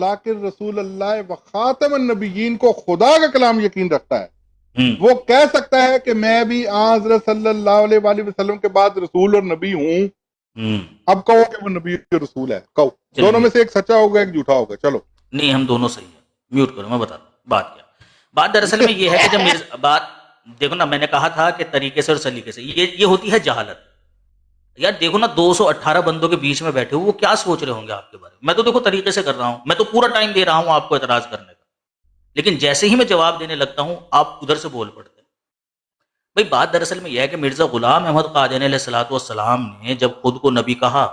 وَلَٰكِن رسول اللہ و خاتم النبیین کو خدا کا کلام یقین رکھتا ہے، وہ کہہ سکتا ہے کہ میں بھی حضرت صلی اللہ علیہ وآلہ وسلم کے بعد رسول اور نبی ہوں۔ اب کہو کہ وہ نبی کے رسول ہے، کہو دونوں میں سے ایک سچا ہوگا ایک جھوٹا ہوگا۔ چلو نہیں، ہم دونوں صحیح ہیں۔ میوٹ کرو، میں بتاتا ہوں بات کیا۔ بات دراصل میں یہ ہے کہ جب بات دیکھو نا، میں نے کہا تھا کہ طریقے سے اور سلیقے سے، یہ ہوتی ہے جہالت۔ یار دیکھو نا، 218 بندوں کے بیچ میں بیٹھے ہو، وہ کیا سوچ رہے ہوں گے آپ کے بارے میں؟ میں تو دیکھو طریقے سے کر رہا ہوں، میں تو پورا ٹائم دے رہا ہوں آپ کو اعتراض کرنے کا، لیکن جیسے ہی میں جواب دینے لگتا ہوں آپ ادھر سے بول پڑتے ہیں۔ بھائی بات دراصل میں یہ ہے کہ مرزا غلام احمد قادیانی علیہ الصلوۃ والسلام نے جب خود کو نبی کہا،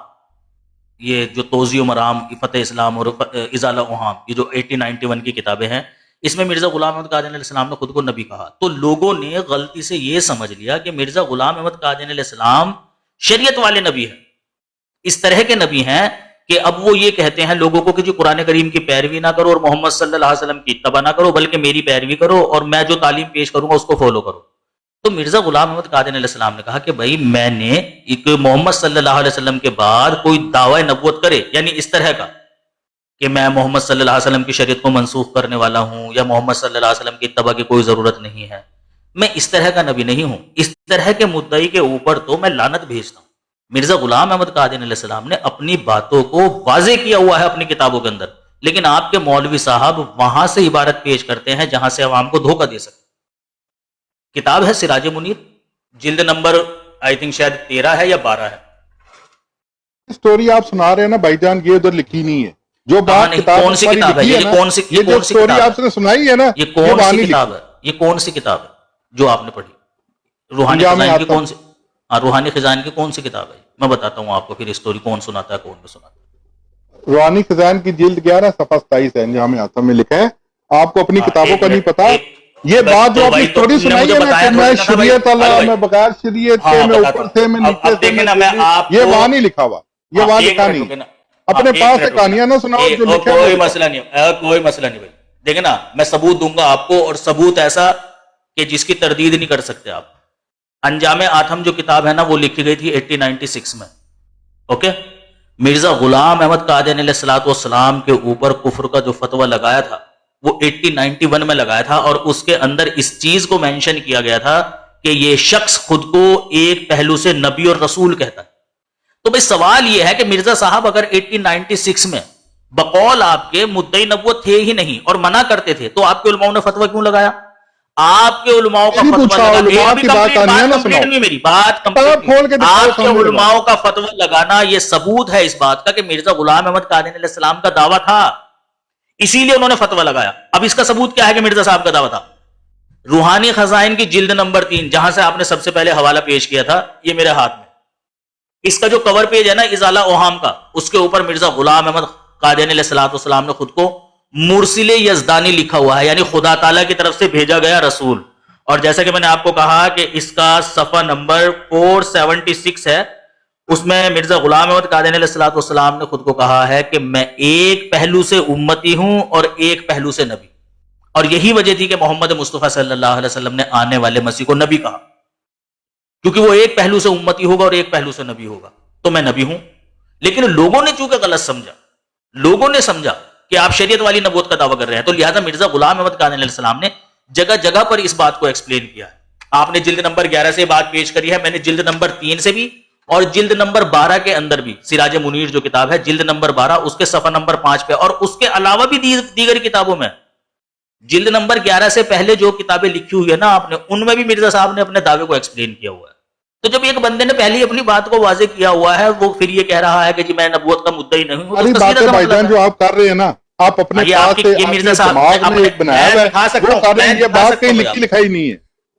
یہ جو توضیح و مرام، فتح اسلام اور ازالہ اوہام، یہ جو 1891 کی کتابیں ہیں، اس میں مرزا غلام احمد قادیانی علیہ السلام نے خود کو نبی کہا، تو لوگوں نے غلطی سے یہ سمجھ لیا کہ مرزا غلام احمد قادیانی علیہ السلام شریعت والے نبی ہیں، اس طرح کے نبی ہیں کہ اب وہ یہ کہتے ہیں لوگوں کو کہ جو قرآن کریم کی پیروی نہ کرو اور محمد صلی اللہ علیہ وسلم کی اتباع نہ کرو، بلکہ میری پیروی کرو اور میں جو تعلیم پیش کروں گا اس کو فالو کرو۔ تو مرزا غلام احمد قادیانی علیہ السلام نے کہا کہ بھائی میں نے ایک محمد صلی اللہ علیہ وسلم کے بعد کوئی دعوی نبوت کرے، یعنی اس طرح کا کہ میں محمد صلی اللہ علیہ وسلم کی شریعت کو منسوخ کرنے والا ہوں یا محمد صلی اللہ علیہ وسلم کی اتباع کی کوئی ضرورت نہیں ہے، میں اس طرح کا نبی نہیں ہوں۔ اس طرح کے مدعی کے اوپر تو میں لعنت بھیجتا ہوں۔ مرزا غلام احمد قادیانی علیہ السلام نے اپنی باتوں کو واضح کیا ہوا ہے اپنی کتابوں کے اندر، لیکن آپ کے مولوی صاحب وہاں سے عبارت پیش کرتے ہیں جہاں سے عوام کو دھوکہ دے سکتے۔ کتاب ہے سراج منیر، جلد نمبر آئی تھنک شاید 13 ہے یا 12 ہے۔ اسٹوری آپ سنا رہے ہیں نا بھائی جان، یہ ادھر لکھی نہیں ہے، جو بات کتاب کون سی کتاب ہے یہ؟ کون سی یہ جو اسٹوری آپ نے سنائی ہے نا، یہ کون سی کتاب ہے؟ یہ کون سی کتاب ہے جو آپ نے پڑھی؟ روحانی خزائن کی کون سی؟ روحانی خزائن کی کون سی کتاب ہے؟ میں بتاتا ہوں آپ کو پھر اسٹوری کون سناتا ہے کون نہیں سناتا ہے۔ روحانی خزائن کی جلد 11 صفحہ 27 ہے، انجام آتم میں لکھا ہے۔ آپ کو اپنی کتابوں کا نہیں پتا، یہ بات جو آپ نے اسٹوری سنائی ہے نا کہ میں شریعت اللہ، میں بغیر شریعت سے، میں اوپر سے، میں نیچے سے، یہ وہاں نہیں لکھا ہوا، یہ وہاں لکھا نہیں۔ اپنے پاس سے کہانیاں نہ سناؤ جو لکھا ہے۔ کوئی مسئلہ نہیں، کوئی مسئلہ نہیں بھائی، دیکھیں نا میں ثبوت دوں گا آپ کو، اور ثبوت ایسا کہ جس کی تردید نہیں کر سکتے آپ۔ انجام آتم جو کتاب ہے نا وہ لکھی گئی تھی 1896 میں، اوکے؟ مرزا غلام احمد قادیانی علیہ الصلوۃ والسلام کے اوپر کفر کا جو فتویٰ لگایا تھا وہ 1891 میں لگایا تھا، اور اس کے اندر اس چیز کو مینشن کیا گیا تھا کہ یہ شخص خود کو ایک پہلو سے نبی اور رسول کہتا ہے۔ تو بھئی سوال یہ ہے کہ مرزا صاحب اگر 1896 میں بقول آپ کے مدعی نبوت تھے ہی نہیں اور منع کرتے تھے، تو آپ کے علماء نے فتویٰ کیوں لگایا؟ آپ کے علماء کا فتویٰ آپ کے علماء کا فتویٰ لگانا یہ ثبوت ہے اس بات کا کہ مرزا غلام احمد قادیانی علیہ السلام کا دعویٰ تھا، اسی لیے انہوں نے فتویٰ لگایا۔ اب اس کا ثبوت کیا ہے کہ مرزا صاحب کا دعویٰ تھا؟ روحانی خزائن کی جلد نمبر 3 جہاں سے آپ نے سب سے پہلے حوالہ پیش کیا تھا، یہ میرے ہاتھ میں، اس کا جو کور پیج ہے نا ازالہ اوہام کا، اس کے اوپر مرزا غلام احمد قادیانی علیہ الصلوۃ والسلام نے خود کو مرسل یزدانی لکھا ہوا ہے، یعنی خدا تعالیٰ کی طرف سے بھیجا گیا رسول۔ اور جیسا کہ میں نے آپ کو کہا کہ اس کا صفحہ نمبر 476 ہے، اس میں مرزا غلام احمد قادیانی علیہ الصلوۃ والسلام نے خود کو کہا ہے کہ میں ایک پہلو سے امتی ہوں اور ایک پہلو سے نبی، اور یہی وجہ تھی کہ محمد مصطفیٰ صلی اللہ علیہ وسلم نے آنے والے مسیح کو نبی کہا، کیونکہ وہ ایک پہلو سے امتی ہوگا اور ایک پہلو سے نبی ہوگا، تو میں نبی ہوں۔ لیکن لوگوں نے چونکہ غلط سمجھا، لوگوں نے سمجھا کہ آپ شریعت والی نبوت کا دعویٰ کر رہے ہیں، تو لہٰذا مرزا غلام احمد قادیانی علیہ السلام نے جگہ جگہ پر اس بات کو ایکسپلین کیا ہے۔ آپ نے جلد نمبر 11 سے بات پیش کری ہے، میں نے جلد نمبر 3 سے بھی، اور جلد نمبر 12 کے اندر بھی، سراج منیر جو کتاب ہے جلد نمبر 12 اس کے صفحہ نمبر 5 پہ، اور اس کے علاوہ بھی دیگر کتابوں میں جلد نمبر 11 سے پہلے جو کتابیں لکھی ہوئی ہے نا آپ نے، ان میں بھی مرزا صاحب نے اپنے دعوے کو ایکسپلین کیا ہوا ہے۔ تو جب ایک بندے نے پہلے اپنی بات کو واضح کیا ہوا ہے، وہ پھر یہ کہہ رہا ہے کہ جی میں نبوت کا مدعی نہیں ہوں، اری بات ہے بھائی جان جو آپ کر رہے ہیں نا، آپ اپنے پاس سے دماغ میں ایک بنایا ہے، وہ کر رہے ہیں، یہ بات کہیں لکھی لکھائی نہیں ہے۔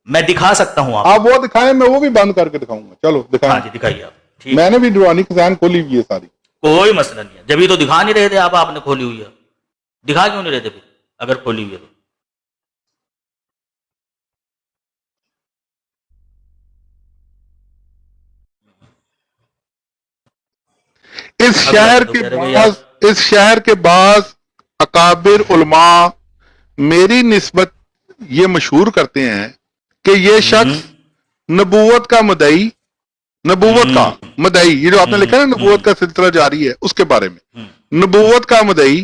میں دکھا سکتا ہوں، آپ وہ دکھائیں، میں وہ بھی بند کر کے دکھاؤں گا۔ چلو دکھائیں۔ ہاں جی دکھائیے آپ۔ میں نے بھی روحانی خزائن کھولی ہوئی ہے ساری۔ کوئی مسئلہ نہیں ہے، جبھی تو دکھا نہیں رہے تھے آپ نے کھولی ہوئی ہے، دکھا کیوں نہیں رہے تھے پھر اگر کھولی ہوئی ہے تو؟ اس شہر کے بعض اکابر علماء میری نسبت یہ مشہور کرتے ہیں کہ یہ شخص نبوت کا مدعی، یہ جو آپ نے لکھا ہے نا نبوت کا سلسلہ جاری ہے، اس کے بارے میں، نبوت کا مدعی،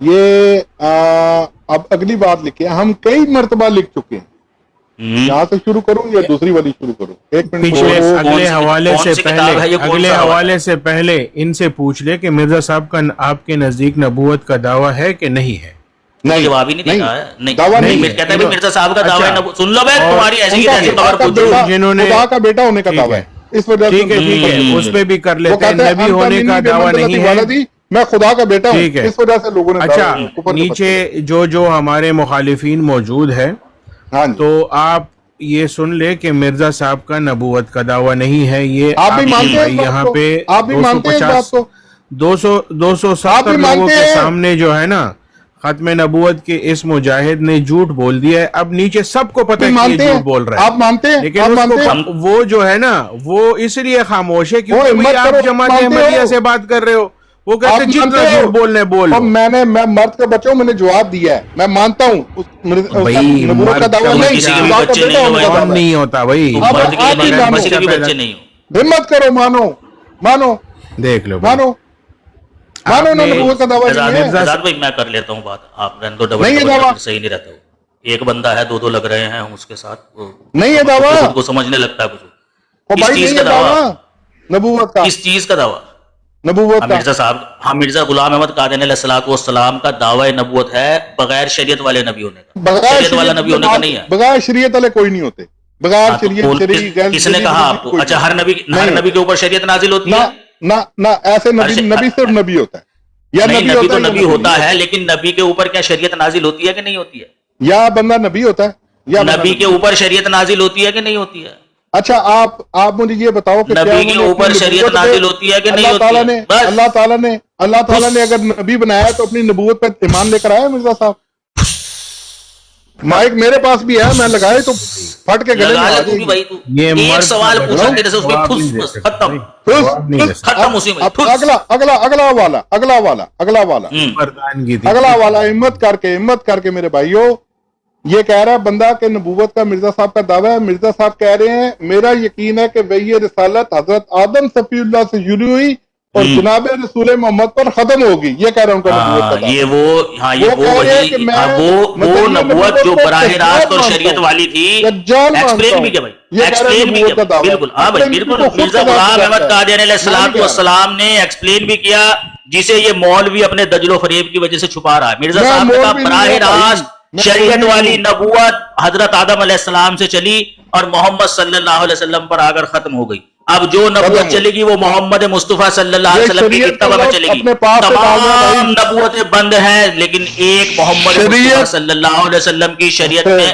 یہ اب اگلی بات لکھے ہم کئی مرتبہ لکھ چکے ہیں. یہاں سے شروع کروں یا دوسری والی شروع کروں؟ ایک منٹ. پچھلے اگلے حوالے سے پہلے ان سے پوچھ لے کہ مرزا صاحب کا آپ کے نزدیک نبوت کا دعویٰ ہے کہ نہیں ہے؟ نہیں، جواب ہی نہیں دیتا ہے. دعویٰ نہیں کہتا ہے مرزا صاحب کا دعویٰ ہے. سن لو بھائی، تمہاری ایسی جنہوں نے خدا کا بیٹا ہونے کا دعویٰ ہے، اس وجہ سے ٹھیک ہے اس پہ بھی کر لیتے ہیں. نبی ہونے کا دعویٰ نہیں ہے، میں خدا کا بیٹا ہوں، اس وجہ سے لوگوں نے. اچھا، نیچے جو ہمارے مخالفین موجود ہے تو آپ یہ سن لے کہ مرزا صاحب کا نبوت کا دعویٰ نہیں ہے. یہ آپ بھی مانتے ہیں یہاں پہ آپ بھی مانتے ہیں اس بات کو؟ 270 لوگوں کے سامنے جو ہے نا ختم نبوت کے اس مجاہد نے جھوٹ بول دیا ہے. اب نیچے سب کو پتہ ہے کہ یہ جھوٹ بول رہا ہے. آپ مانتے ہیں؟ لیکن وہ جو ہے نا وہ اس لیے خاموش ہے کیونکہ آپ جماعت احمدیہ سے بات کر رہے ہو. وہ کہتے ہیں جتنا جھوٹ بولنے بول. میں مرد کے بچوں میں نے جواب دیا ہے، میں مانتا ہوں نبوت کا دعویٰ نہیں ہوتا بھائی. ہمت کرو، مانو دیکھ لو مانو نبوت کا دعویٰ بھائی. میں کر لیتا ہوں بات، آپ رہنے دو. ڈبل صحیح نہیں رہتا. ایک بندہ ہے، دو لگ رہے ہیں، ہم اس کے ساتھ نہیں ہے دعویٰ کو سمجھنے لگتا ہے کچھ. کس چیز کا دعویٰ؟ نبوت کا. کس چیز کا دعویٰ؟ نبوت کا. مرزا صاحب، مرزا غلام احمد قادیانی علیہ الصلوۃ والسلام کا دعوی نبوت ہے بغیر شریعت والے نبی ہونے کا. شریعت والا نبی ہونے کا نہیں ہے. بغیر شریعت والے کوئی نہیں ہوتے. بغیر شریعت. کس نے کہا آپ کو؟ اچھا، ہر نبی کے اوپر شریعت نازل ہوتی ہے؟ نہ ایسے نبی صرف نبی ہوتا ہے. یا نبی تو نبی ہوتا ہے، لیکن نبی کے اوپر کیا شریعت نازل ہوتی ہے کہ نہیں ہوتی ہے؟ یا بندہ نبی ہوتا ہے یا نبی کے اوپر شریعت نازل ہوتی ہے کہ نہیں ہوتی ہے؟ اچھا، آپ مجھے یہ بتاؤ کہ نبی کے اوپر شریعت نازل ہوتی ہے کہ نہیں ہوتی ہے؟ اللہ تعالیٰ نے اگر نبی بنایا تو اپنی نبوت پہ ایمان لے کر آیا مرزا صاحب. مائک میرے پاس بھی ہے، میں لگائے تو پھٹ کے گلے میں. ایک سوال پوچھا تیرے سے، اس میں ختم اگلا والا ہمت کر کے میرے بھائیو یہ کہہ رہا ہے بندہ کہ نبوت کا مرزا صاحب کا دعویٰ ہے. مرزا صاحب کہہ رہے ہیں میرا یقین ہے کہ وحی رسالت حضرت آدم صفی اللہ سے شروع ہوئی اور جناب رسول محمد پر ختم ہوگی. یہ کہہ رہا ہوں کہ وہ نبوت جو براہ راست اور شریعت والی تھی. ایکسپلین بھی کیا بھائی، ایکسپلین بھی کیا. بالکل ہاں بھائی، بالکل. مرزا غلام احمد قادیانی علیہ الصلوۃ والسلام نے ایکسپلین بھی کیا، جسے یہ مولوی اپنے دجل و فریب کی وجہ سے چھپا رہا ہے. مرزا صاحب کا براہ راست شریعت والی نبوت حضرت آدم علیہ السلام سے چلی اور محمد صلی اللہ علیہ وسلم پر آ کر ختم ہو گئی. اب جو نبوت چلے گی وہ محمد مصطفیٰ صلی اللہ علیہ وسلم کی اتباع میں چلے گی. تمام نبوتیں بند ہیں، لیکن ایک محمد مصطفیٰ صلی اللہ علیہ وسلم کی شریعت میں،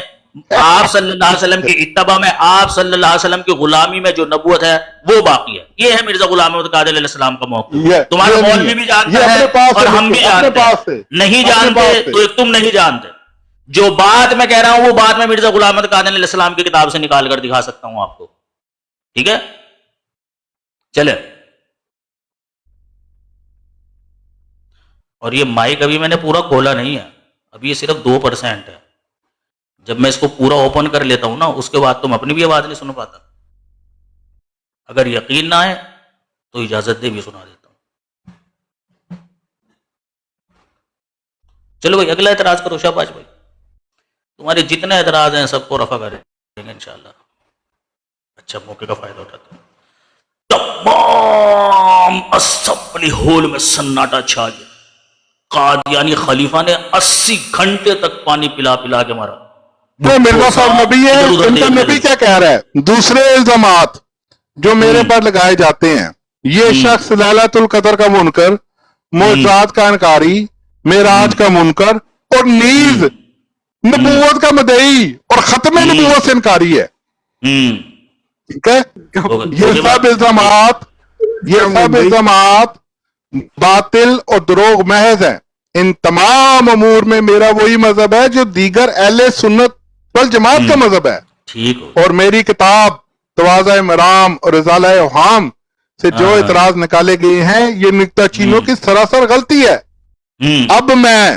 آپ صلی اللہ علیہ وسلم کی اتباع میں، آپ صلی اللہ علیہ وسلم کی غلامی میں جو نبوت ہے وہ باقی ہے. یہ ہے مرزا غلام احمد قادیانی علیہ السلام کا موقف. تمہارا مولوی بھی جانتا ہے اور ہم بھی جانتے ہیں. نہیں جانتے تو ایک تم نہیں جانتے. جو بات میں کہہ رہا ہوں وہ بات میں مرزا غلام احمد قادیانی علیہ السلام کی کتاب سے نکال کر دکھا سکتا ہوں آپ کو. ٹھیک ہے، چلے. اور یہ مائک ابھی میں نے پورا کھولا نہیں ہے، ابھی یہ صرف 2% ہے. جب میں اس کو پورا اوپن کر لیتا ہوں نا اس کے بعد تم اپنی بھی آواز نہیں سن پاتا. اگر یقین نہ آئے تو اجازت دے بھی سنا دیتا ہوں. چلو بھائی، اگلا اعتراض کرو شاباش بھائی. تمہارے جتنے اعتراض ہیں سب کو رفع کریں گے انشاءاللہ. اچھا، موقع کا فائدہ اٹھاتے ہیں. تمام اسمبلی ہال میں سناٹا چھا گیا. قادیانی خلیفہ نے 80 گھنٹے تک پانی پلا کے مارا. مرزا صاحب نبی ہے، ان کا نبی کیا کہہ رہا ہے؟ دوسرے الزامات جو میرے پر لگائے جاتے ہیں، یہ شخص لیلۃ القدر کا منکر، معجزات کا انکاری، معراج کا منکر اور نیز نبوت کا مدعی اور ختم نبوت سے انکاری ہے. ٹھیک ہے، یہ سب الزامات باطل اور دروغ محض ہیں. ان تمام امور میں میرا وہی مذہب ہے جو دیگر اہل سنت والجماعت کا مذہب ہے. اور میری کتاب تواضع مرام اور رسالہ اوہام سے جو اعتراض نکالے گئے ہیں یہ نکتہ چینوں کی سراسر غلطی ہے. اب میں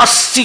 80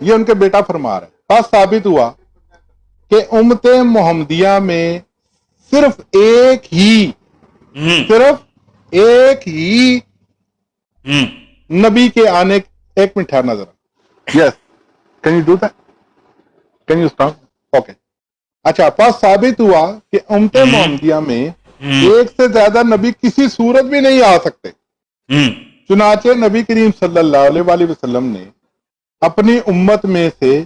یہ ان کے بیٹا فرما رہے ہیں۔ بس ثابت ہوا کہ امت محمدیہ میں صرف ایک ہی نبی کے آنے، ایک منٹ ٹھہرنا ذرا، yes can you do that, can you stop, okay. اچھا، پس ثابت ہوا کہ امت محمدیہ میں ایک سے زیادہ نبی کسی صورت بھی نہیں آ سکتے۔ چنانچہ نبی کریم صلی اللہ علیہ وآلہ وسلم نے اپنی امت میں سے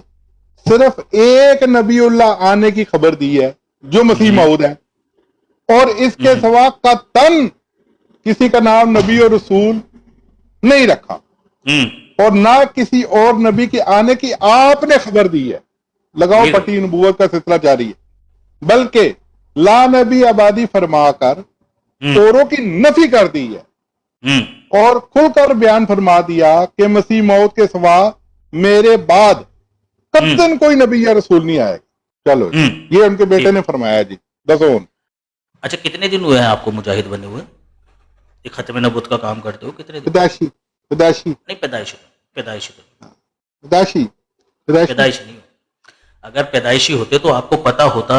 صرف ایک نبی اللہ آنے کی خبر دی ہے جو مسیح موعود ہے، اور اس کے سوا قطعاً کسی کا نام نبی اور رسول نہیں رکھا، اور نہ کسی اور نبی کے آنے کی آپ نے خبر دی ہے۔ لگاؤ پٹی، نبوت کا سلسلہ جاری ہے، بلکہ لا نبی آبادی فرما کر اوروں کی نفی کر دی ہے، اور کھل کر بیان فرما دیا کہ مسیح موعود کے سوا میرے بعد قطعاً کوئی نبی یا رسول نہیں آئے گا۔ چلو یہ ان کے بیٹے نے فرمایا جی، دسون۔ اچھا، کتنے دن ہوئے ہیں آپ کو مجاہد بنے ہوئے؟ یہ ختم نبوت کا کام کرتے ہو کتنے دن؟ پیدائشی نہیں، پیدائشی نہیں۔ اگر پیدائشی ہوتے تو آپ کو پتا ہوتا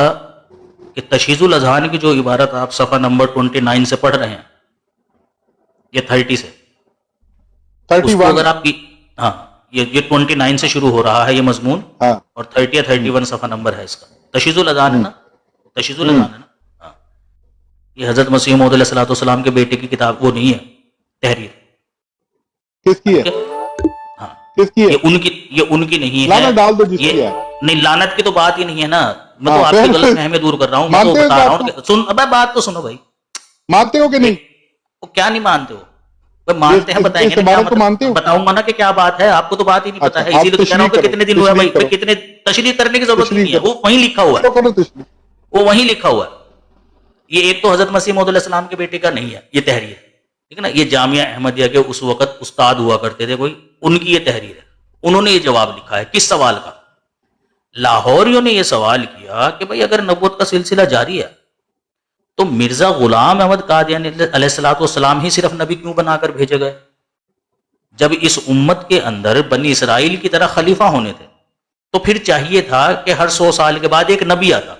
کہ تشہیز الاذہان کی جو عبارت آپ صفحہ نمبر 29 سے پڑھ رہے ہیں، یہ 30 سے، اس کو اگر آپ کی، ہاں یہ 29 سے شروع ہو رہا ہے یہ مضمون، اور 30 یا 31 صفحہ نمبر ہے اس کا۔ تشہیز الاذہان ہے نا، تشہیز الاذہان ہے نا، ہاں، یہ حضرت مسیح موعود علیہ الصلوۃ والسلام کے بیٹے کی کتاب، وہ نہیں ہے تحریر۔ کس کی ہے؟ ہاں، کس کی ہے؟ یہ ان کی نہیں ہے، لعنت ڈال دو جس کی ہے۔ نہیں، لعنت کی تو بات ہی نہیں ہے نا، میں تو آپ کی غلط فہمی دور کر رہا ہوں، میں تو بتا رہا ہوں کہ سن، ابے بات تو سنو بھائی۔ مانتے ہو کہ نہیں؟ وہ کیا نہیں مانتے ہو؟ مانتے ہیں، بتائیں گے نا کیا مطلب، بتاؤں گا نا کہ کیا بات ہے، آپ کو تو بات ہی نہیں پتا ہے، اسی لیے تو کہہ رہا ہوں کہ کتنے دن ہوئے بھائی، پھر کتنے تشریح کرنے کی ضرورت نہیں ہے، وہ وہیں لکھا ہوا ہے، وہ وہیں لکھا ہوا ہے۔ یہ ایک تو حضرت مسیح موعود علیہ السلام کے بیٹے کا نہیں ہے یہ تحریر، ٹھیک ہے نا، یہ جامعہ احمدیہ کے اس وقت استاد ہوا کرتے تھے کوئی، ان کی یہ تحریر ہے، انہوں نے یہ جواب لکھا ہے کس سوال کا؟ لاہوریوں نے یہ سوال کیا کہ بھئی اگر نبوت کا سلسلہ جاری ہے تو مرزا غلام احمد قادیانی علیہ السلام ہی صرف نبی کیوں بنا کر بھیجے گئے، جب اس امت کے اندر بنی اسرائیل کی طرح خلیفہ ہونے تھے تو پھر چاہیے تھا کہ ہر 100 سال کے بعد ایک نبی آتا،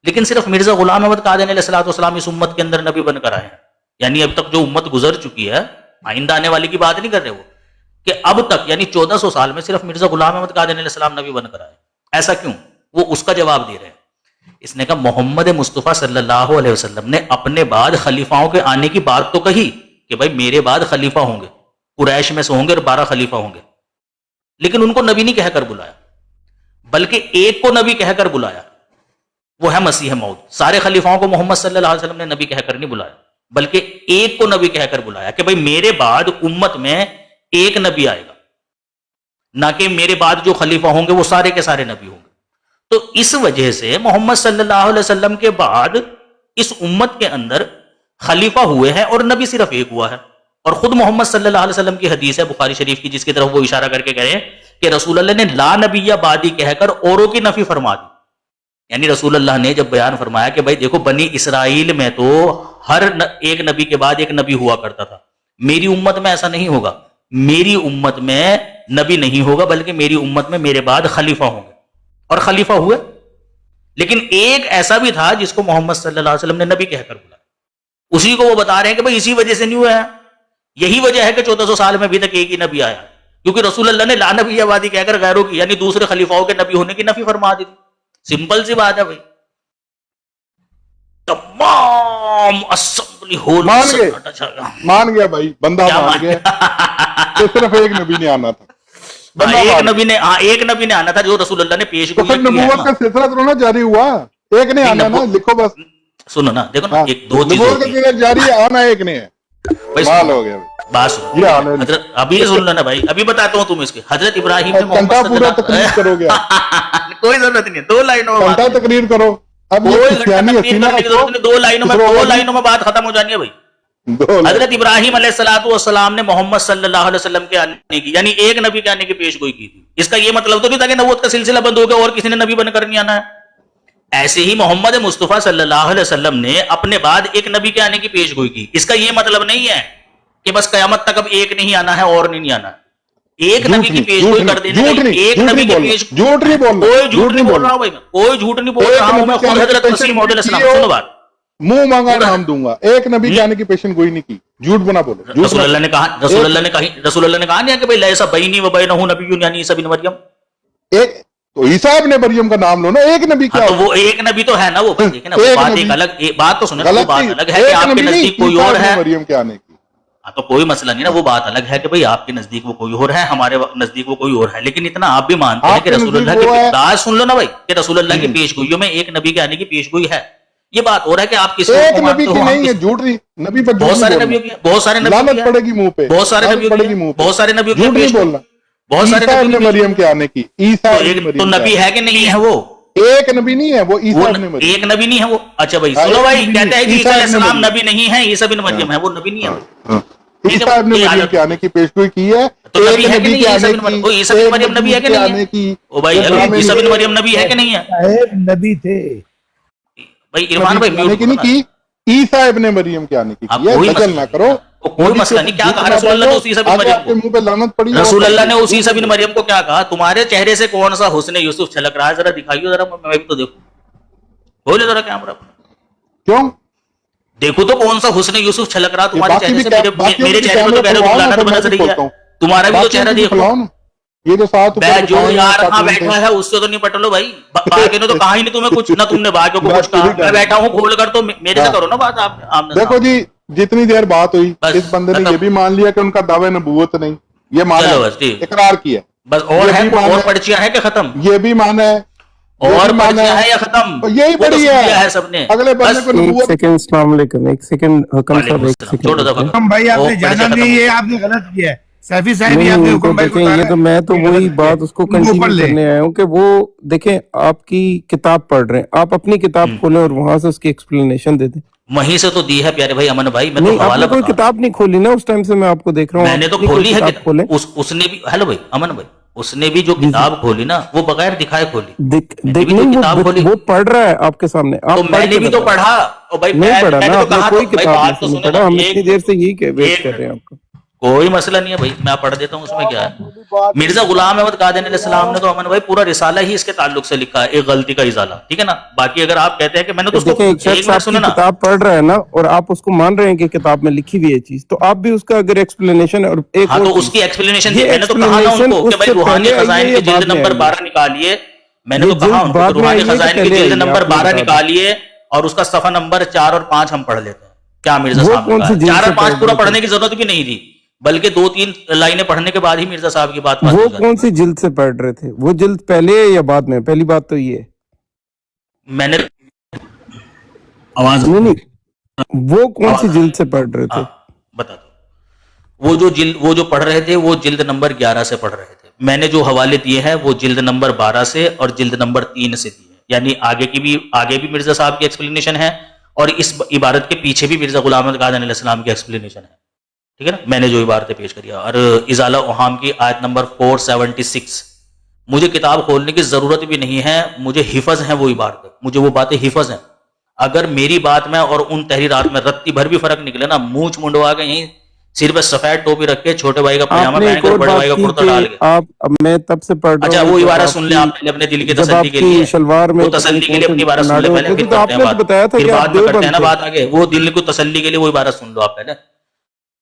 لیکن صرف مرزا غلام احمد قادیانی علیہ السلام اس امت کے اندر نبی بن کر آئے ہیں۔ یعنی اب تک جو امت گزر چکی ہے، آئندہ آنے والی کی بات نہیں کر رہے وہ، کہ اب تک یعنی 1400 سال میں صرف مرزا غلام احمد قادیانی علیہ السلام نبی بن کر آئے، ایسا کیوں؟ وہ اس کا جواب دے رہے ہیں۔ اس نے کہا محمد مصطفیٰ صلی اللہ علیہ وسلم نے اپنے بعد خلیفاؤں کے آنے کی بات تو کہی کہ بھائی میرے بعد خلیفہ ہوں گے، قریش میں سے ہوں گے اور 12 خلیفہ ہوں گے، لیکن ان کو نبی نہیں کہہ کر بلایا، بلکہ ایک کو نبی کہہ کر بلایا، وہ ہے مسیح موعود۔ سارے خلیفاؤں کو محمد صلی اللہ علیہ وسلم نے نبی کہہ کر نہیں بلایا، بلکہ ایک کو نبی کہہ کر بلایا کہ بھائی میرے بعد امت میں ایک نبی آئے گا، نہ کہ میرے بعد جو خلیفہ ہوں گے وہ سارے کے سارے نبی ہوں گے۔ تو اس وجہ سے محمد صلی اللہ علیہ وسلم کے بعد اس امت کے اندر خلیفہ ہوئے ہیں اور نبی صرف ایک ہوا ہے، اور خود محمد صلی اللہ علیہ وسلم کی حدیث ہے بخاری شریف کی، جس کی طرف وہ اشارہ کر کے کہہ رہے ہیں کہ رسول اللہ نے لا نبی بعدی کہہ کر اوروں کی نفی فرما دی۔ یعنی رسول اللہ نے جب بیان فرمایا کہ بھائی دیکھو بنی اسرائیل میں تو ہر ایک نبی کے بعد ایک نبی ہوا کرتا تھا، میری امت میں ایسا نہیں ہوگا، میری امت میں نبی نہیں ہوگا بلکہ میری امت میں میرے بعد خلیفہ ہوں گے، اور خلیفہ ہوئے، لیکن ایک ایسا بھی تھا جس کو محمد صلی اللہ علیہ وسلم نے نبی کہہ کر بلایا، اسی کو وہ بتا رہے ہیں کہ بھائی اسی وجہ سے نہیں ہوا ہے، یہی وجہ ہے کہ 1400 سال میں ابھی تک ایک ہی نبی آیا، کیونکہ رسول اللہ نے لا نبی وادی کہہ کر غیروں کی یعنی دوسرے خلیفاؤں کے نبی ہونے کی نفی فرما دی تھی۔ سمپل سی بات ہے بھائی، تمام اسمبلی ہول مان گیا بھائی، بندہ مان گیا کہ صرف ایک نبی نے آنا تھا، ایک نبی نے آنا تھا جو رسول اللہ نے پیش گوئی کی ہے۔ نبوت کا سلسلہ تو نہ جاری ہوا، ایک نے آنا نا، لکھو بس، سنو نا، دیکھو نا، ایک دو چیز نبوت کا سلسلہ جاری ہے، آنا ایک نے ہے، مال ہو گیا بات سنو حضرت، ابھی سن لینا بھائی، ابھی بتاتا ہوں تم اس کے۔ حضرت ابراہیم نے گھنٹہ پورا تقریر کرو گیا، کوئی ضرورت نہیں، 2 لائنوں میں گھنٹہ تقریر کرو، اب یہ کھسیانی حسینہ کا 2 لائنوں میں بات ختم ہو جانی ہے بھائی۔ حضرت ابراہیم علیہ السلام نے محمد صلی اللہ علیہ وسلم کے آنے کی یعنی ایک نبی کے آنے کی پیش گوئی کی تھی، اس کا یہ مطلب تو نہیں تھا کہ نبوت کا سلسلہ بند ہو گیا اور کسی نے نبی بن کر نہیں آنا ہے۔ ایسے ہی محمد مصطفیٰ صلی اللہ علیہ وسلم نے اپنے بعد ایک نبی کے آنے کی پیش گوئی کی، اس کا یہ مطلب نہیں ہے کہ بس قیامت تک اب ایک نہیں آنا ہے اور نہیں آنا ہے۔ ایک نبی کی پیش گوئی کر دینے کا ایک نبی کی پیش جھوٹ نہیں بولنا کوئی جھوٹ نہیں بول رہا ہوں بھائی میں کوئی جھوٹ نہیں بول رہا ہوں میں خود حضرت مسیح موعود علیہ السلام سنو بات منہ مانگا نام دوں گا ایک نبی کے آنے کی پیشن گوئی نہیں کی جھوٹ بنا بولے رسول اللہ نے کہا نہیں کہ بھئی لیسا بینی و بینہ نبی یعنی عیسیٰ بن مریم ایک تو عیسیٰ ابن مریم کا نام لو نا ایک نبی کیا تو وہ ایک نبی تو ہے نا وہ دیکھیں نا وہ بات ایک الگ بات تو سنیں وہ بات الگ ہے کہ آپ کے نزدیک کوئی اور ہے مریم کے آنے کی تو کوئی مسئلہ نہیں نا وہ بات الگ ہے کہ بھئی آپ کے نزدیک وہ کوئی اور ہے ہمارے نزدیک وہ کوئی اور ہے لیکن اتنا آپ بھی مانتے ہیں کہ رسول اللہ کی بات سن لو نا بھائی کہ رسول اللہ کی پیش گوئیوں میں ایک نبی کے آنے کی پیش گوئی ہے یہ بات ہو رہا ہے کہ آپ کسی ایک نبی کی نہیں ہے جھوٹ نہیں نبی پر بہت سارے نبیوں کی بہت سارے لعنت پڑے گی منہ پہ بہت سارے نبیوں پڑے گی منہ پہ بہت سارے نبیوں جھوٹ نہیں بولنا بہت سارے عیسیٰ ابن مریم کے آنے کی عیسیٰ ابن مریم تو نبی ہے کہ نہیں ہے وہ ایک نبی نہیں ہے وہ عیسیٰ ابن مریم ایک نبی نہیں ہے وہ اچھا بھائی سنو بھائی کہتے ہیں کہ عیسیٰ علیہ السلام نبی نہیں ہے عیسیٰ بن مریم ہے وہ نبی نہیں ہے عیسیٰ ابن مریم کے آنے کی پیشگوئی کی ہے تو نبی ہے کہ نہیں عیسیٰ بن مریم نبی ہے کہ نہیں ہے او بھائی عیسیٰ بن مریم نبی ہے کہ نہیں ہے نبی تھے بھائی عرفان بھائی آنے کی نہیں کی عیسیٰ ابن مریم کے آنے کی ہے غزل نہ کرو کوئی مسئلہ نہیں کیا کہا رسول اللہ نے اس عیسیٰ بن مریم آپ کے منہ پہ لعنت پڑی رسول اللہ نے اس عیسیٰ بن مریم کو کیا کہا تمہارے چہرے سے کون سا حسن یوسف چھلک رہا ہے ذرا دکھائیو ذرا میں بھی تو دیکھوں بولے ذرا کیمرہ کیوں دیکھو تو کون سا حسن یوسف چھلک رہا تمہارے چہرے سے میرے چہرے میں تو کہہ رہے ہو لعنت بنا رہی ہے تمہارا بھی تو چہرہ دیکھ لو یہ جو ساتھ جو یار کہاں بیٹھا ہے اس سے تو نہیں پٹو لو بھائی باقی نے تو کہا ہی نہیں تمہیں کچھ نہ تم نے باقیوں کو کچھ کہا میں بیٹھا ہوں کھول کر تو میرے سے کرو نا بات آپ دیکھو جی جتنی دیر بات ہوئی اس بندے نے یہ بھی مان لیا کہ ان کا دعوی نبوت نہیں یہ مانا اقرار کیا بس اور ہے اور پرچیاں ہیں کہ ختم یہ بھی مانا ہے اور پرچیاں ہیں یا ختم یہی پڑھی ہے سب نے اگلے بندے کو نبوت سیکنڈ السلام علیکم ایک سیکنڈ حکم صاحب ایک سیکنڈ بھائی آپ نے جانا نہیں یہ آپ نے غلط کیا ہے سیفی صاحب یہ آپ نے حکم بھائی دیکھیں یہ تو میں تو وہی بات اس کو کنٹینیو کرنے آیا ہوں کہ وہ دیکھیں آپ کی کتاب پڑھ رہے ہیں آپ اپنی کتاب کھولیں اور وہاں سے اس کی ایکسپلینیشن دے دیں وہیں سے تو دی ہے پیارے بھائی امن بھائی میں تو نہیں آپ حوالہ نے کوئی کتاب نہیں کھولی نا اس ٹائم سے میں آپ کو دیکھ رہا ہوں میں نے تو کھولی ہے اس نے بھی ہیلو بھائی امن بھائی اس نے بھی جو کتاب کھولی نا وہ بغیر دکھائے کھولی دیکھیں وہ پڑھ رہا ہے آپ کے سامنے تو میں نے بھی تو پڑھا نہیں پڑھا نا آپ نے کوئی کتاب نہیں پڑھا ہم اتنی دیر سے یہی ویٹ کر رہے ہیں آپ کو کوئی مسئلہ نہیں ہے بھائی میں پڑھ دیتا ہوں اس میں کیا ہے مرزا غلام احمد قادیانی علیہ السلام نے تو امن بھائی پورا رسالہ ہی اس کے تعلق سے لکھا ہے ایک غلطی کا ازالہ ٹھیک ہے نا باقی اگر آپ کہتے ہیں کہ میں نے تو اس کو ایک شخص آپ کی کتاب پڑھ رہا ہے نا اور آپ اس کو مان رہے ہیں کہ کتاب میں لکھی ہوئی ہے چیز تو آپ بھی اس کا اگر ایکسپلینیشن اور ایک ہاں تو اس کی ایکسپلینیشن میں نے تو کہا نا ان کو کہ بھائی روحانی خزائن کی جلد نمبر 12 نکالیے میں نے تو کہا ان کو روحانی خزائن کی جلد نمبر 12 نکالیے اور اس کا صفحہ نمبر 4 اور 5 ہم پڑھ لیتے ہیں کیا مرزا صاحب نے 4 اور 5 پورا پڑھنے کی ضرورت بھی نہیں تھی بلکہ 2-3 لائنیں پڑھنے کے بعد ہی مرزا صاحب کی بات وہ کون سی جلد سے پڑھ رہے تھے وہ جلد پہلے یا بعد میں پہلی بات تو یہ میں نے آواز نہیں وہ کون سی جلد سے پڑھ رہے تھے بتا دو وہ جو پڑھ رہے تھے وہ جلد نمبر 11 سے پڑھ رہے تھے میں نے جو حوالے دیے ہیں وہ جلد نمبر 12 سے اور جلد نمبر 3 سے دیے یعنی آگے بھی مرزا صاحب کی ایکسپلینیشن ہے اور اس عبارت کے پیچھے بھی مرزا غلام احمد قادیانی علیہ السلام کی ایکسپلینیشن ہے ٹھیک ہے نا میں نے جو عبارتیں پیش کری اور ازالہ اوہام کی آیت نمبر 476 مجھے کتاب کھولنے کی ضرورت بھی نہیں ہے مجھے حفظ ہیں وہ عبارتیں مجھے وہ باتیں حفظ ہیں اگر میری بات میں اور ان تحریرات میں رتی بھر بھی فرق نکلے نا مونچھ منڈوا کے یہیں سر پہ سفید ٹوپی رکھ کے چھوٹے بھائی کا پاجامہ پہن کر بڑے بھائی کا کرتا ڈال کے آپ میں تب سے پڑھ رہا ہوں اچھا وہ عبارت سن لیں آپ پہلے اپنے دل کی تسلی کے لیے شلوار میں تسلی کے لیے اپنی عبارت سن لیں پہلے پھر آپ نے بتایا تھا کہ بعد میں کرتے ہیں نا بات آگے وہ دل کو تسلی کے لیے وہ عبارت سن لو آپ پہلے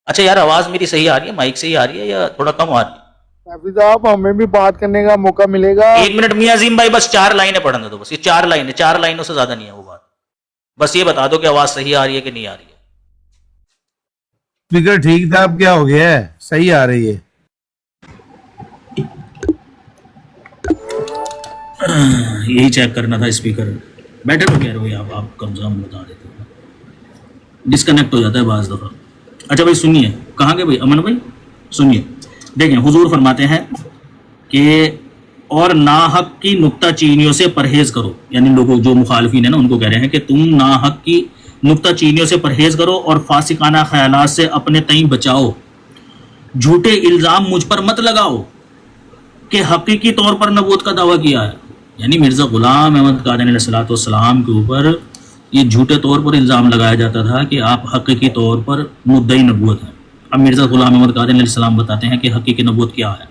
اچھا یار آواز میری صحیح آ رہی ہے مائک صحیح آ رہی ہے یا تھوڑا کم آ رہی ہے حافظ صاحب ہمیں بھی بات کرنے کا موقع ملے گا 1 منٹ میاں عظیم بھائی بس 4 لائنیں پڑھنے دو بس یہ 4 لائنوں سے زیادہ نہیں ہے وہ بات بس یہ بتا دو کہ آواز صحیح آ رہی ہے کہ نہیں آ رہی ہے اسپیکر ٹھیک تھا اب کیا ہو گیا ہے صحیح آ رہی ہے یہی چیک کرنا تھا اسپیکر بیٹھے تو کہہ رہے ہو آپ کم سے کم بتا دیتے ہو ڈسکنیکٹ ہو جاتا ہے بعض دفعہ اچھا بھائی سنیے کہاں گئے بھائی امن بھائی سنیے دیکھیں حضور فرماتے ہیں کہ اور ناحق کی نکتہ چینیوں سے پرہیز کرو یعنی لوگوں جو مخالفین ہیں نا ان کو کہہ رہے ہیں کہ تم ناحق کی نکتہ چینیوں سے پرہیز کرو اور فاسقانہ خیالات سے اپنے تئیں بچاؤ جھوٹے الزام مجھ پر مت لگاؤ کہ حقیقی طور پر نبوت کا دعویٰ کیا ہے یعنی مرزا غلام احمد قادیانی علیہ السلام کے اوپر یہ جھوٹے طور پر الزام لگایا جاتا تھا کہ آپ حقیقی طور پر مدعی نبوت ہیں اب مرزا غلام احمد قادیانی علیہ السلام بتاتے ہیں کہ حقیقی نبوت کیا ہے